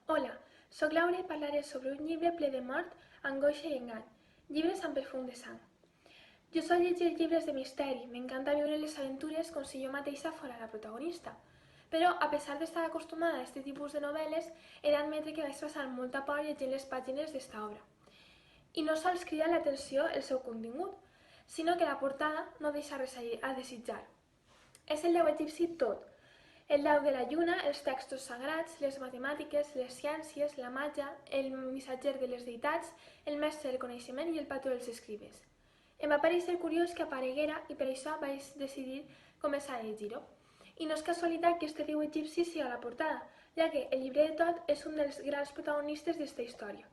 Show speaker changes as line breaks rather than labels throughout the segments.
Hola, soc Laura i parlaré sobre un llibre ple de mort, angoixa i engany, llibres amb perfum de sang. Jo sol llegir llibres de misteri, m'encanta viure les aventures com si jo mateixa fora la protagonista. Però, a pesar d'estar acostumada a aquest tipus de novel·les, he d'admetre que vaig passar molta por llegint les pàgines d'esta obra. I no sols crida l'atenció el seu contingut, sinó que la portada no deixa res a desitjar. És el déu egipci tot, el déu de la lluna, els textos sagrats, les matemàtiques, les ciències, la màgia, el missatger de les deïtats, el mestre del coneixement i el patró dels escribes. Em va parèixer curiós que apareguera i per això vaig decidir començar a llegir-ho. I no és casualitat que este déu egipci sigui a la portada, ja que el llibre de tot és un dels grans protagonistes d'esta història.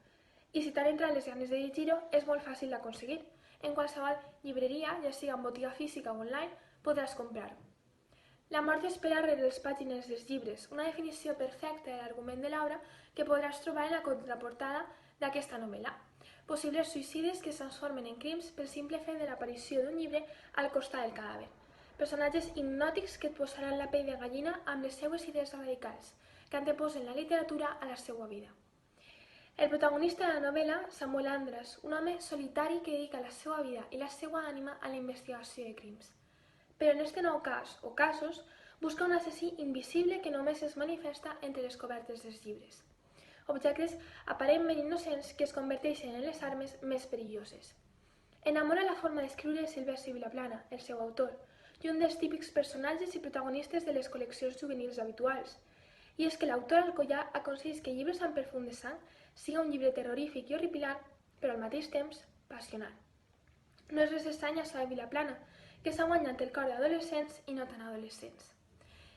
I si t'han entrat les ganes de llegir-ho, és molt fàcil d'aconseguir. En qualsevol llibreria, ja sigui en botiga física o online, podràs comprar-ho. La mort espera rere les pàgines dels llibres, una definició perfecta de l'argument de l'obra que podràs trobar en la contraportada d'aquesta novel·la. Possibles suïcides que es transformen en crims pel simple fet de l'aparició d'un llibre al costat del cadàver. Personatges hipnòtics que et posaran la pell de gallina amb les seues idees radicals, que anteposen la literatura a la seva vida. El protagonista de la novel·la, Samuel Andras, un home solitari que dedica la seva vida i la seva ànima a la investigació de crims. Però en este nou cas, o casos, busca un assassí invisible que només es manifesta entre les cobertes dels llibres. Objectes aparentment innocents que es converteixen en les armes més perilloses. Enamora la forma d'escriure Silvestre Vilaplana, el seu autor, i un dels típics personatges i protagonistes de les col·leccions juvenils habituals. I és que l'autor Alcoyà aconsegueix que Llibres amb perfum de sang siga un llibre terrorífic i horripilant, però al mateix temps passional. No és res estrany a Salvi Vilaplana, que s'ha guanyat el cor d'adolescents i no tan adolescents.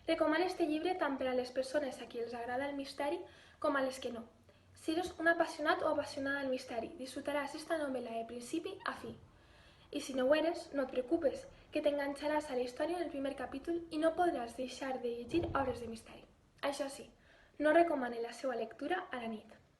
Recomano este llibre tant per a les persones a qui els agrada el misteri com a les que no. Si eres un apassionat o apassionada del misteri, disfrutaràs esta novel·la de principi a fi. I si no ho eres, no et preocupes, que t'enganxaràs a la història en el primer capítol i no podràs deixar de llegir obres de misteri. Això sí, no recomano la seva lectura a la nit.